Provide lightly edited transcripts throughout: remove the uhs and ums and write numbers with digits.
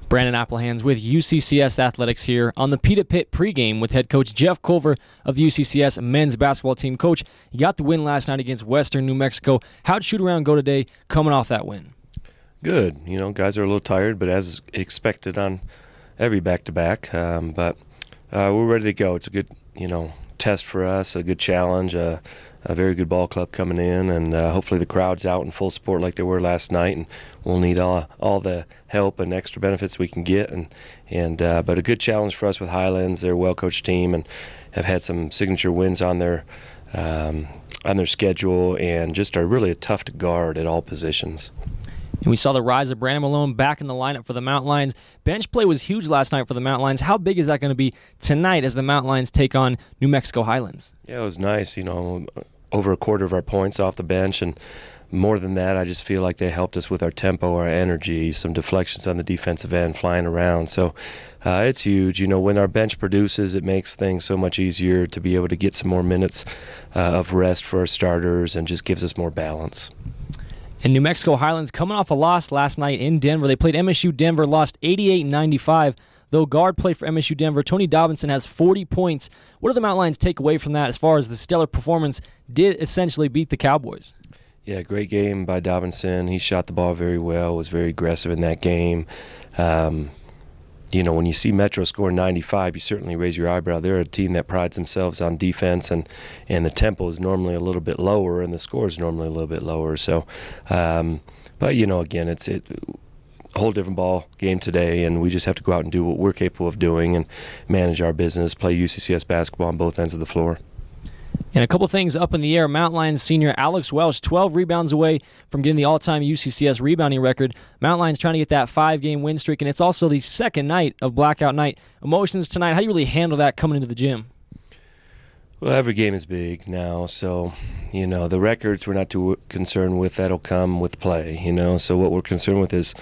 Brandon Applehands with UCCS Athletics here on the Pita Pit pregame with head coach Jeff Culver of the UCCS men's basketball team. Coach, you got the win last night against Western New Mexico. How'd shoot-around go today coming off that win? Good. Guys are a little tired, but as expected on every back-to-back. But we're ready to go. It's a good, test for us, a good challenge, a very good ball club coming in, and hopefully the crowd's out in full support like they were last night, and we'll need all the help and extra benefits we can get. But a good challenge for us with Highlands. They're a well-coached team and have had some signature wins on their schedule, and just are really tough to guard at all positions. And we saw the rise of Brandon Malone back in the lineup for the Mountain Lions. Bench play was huge last night for the Mountain Lions. How big is that going to be tonight as the Mountain Lions take on New Mexico Highlands? Yeah, it was nice. Over a quarter of our points off the bench, and more than that, I just feel like they helped us with our tempo, our energy, some deflections on the defensive end, flying around. So it's huge. When our bench produces, it makes things so much easier to be able to get some more minutes of rest for our starters, and just gives us more balance. And New Mexico Highlands coming off a loss last night in Denver. They played MSU Denver, lost 88-95. Though guard play for MSU Denver, Tony Dobinson has 40 points. What do the Mountain Lions take away from that as far as the stellar performance did essentially beat the Cowboys? Yeah, great game by Dobinson. He shot the ball very well, was very aggressive in that game. When you see Metro score 95, you certainly raise your eyebrow. They're a team that prides themselves on defense, and the tempo is normally a little bit lower, and the score is normally a little bit lower. So, again, it's a whole different ball game today, and we just have to go out and do what we're capable of doing and manage our business, play UCCS basketball on both ends of the floor. And a couple things up in the air. Mountain Lions senior Alex Welsh, 12 rebounds away from getting the all-time UCCS rebounding record. Mountain Lions trying to get that 5-game win streak, and it's also the second night of Blackout night. Emotions tonight, how do you really handle that coming into the gym? Well, every game is big now, so, the records we're not too concerned with. That'll come with play, So what we're concerned with is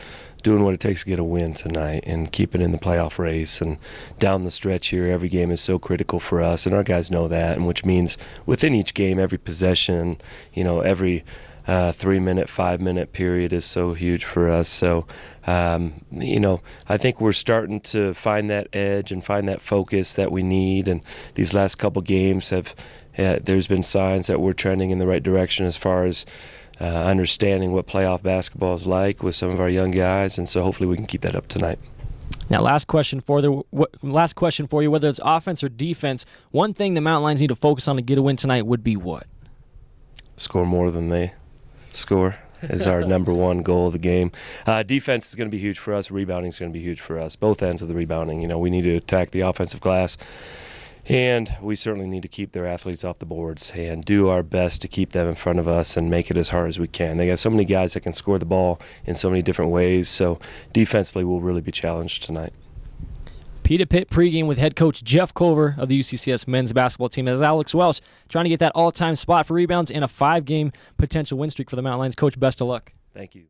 doing what it takes to get a win tonight and keep it in the playoff race. And down the stretch here, every game is so critical for us, and our guys know that, and which means within each game, every possession, every 3-minute, 5-minute period is so huge for us. So, I think we're starting to find that edge and find that focus that we need. And these last couple games there's been signs that we're trending in the right direction as far as understanding what playoff basketball is like with some of our young guys. And so hopefully we can keep that up tonight. Now, last question for you, whether it's offense or defense, one thing the Mountain Lions need to focus on to get a win tonight would be what? Score more than they score is our number one goal of the game. Defense is going to be huge for us. Rebounding is going to be huge for us. Both ends of the rebounding. We need to attack the offensive glass, and we certainly need to keep their athletes off the boards and do our best to keep them in front of us and make it as hard as we can. They got so many guys that can score the ball in so many different ways. So defensively, we'll really be challenged tonight. Pita Pit pregame with head coach Jeff Culver of the UCCS men's basketball team. As Alex Welsh trying to get that all-time spot for rebounds and a 5-game potential win streak for the Mountain Lions. Coach, best of luck. Thank you.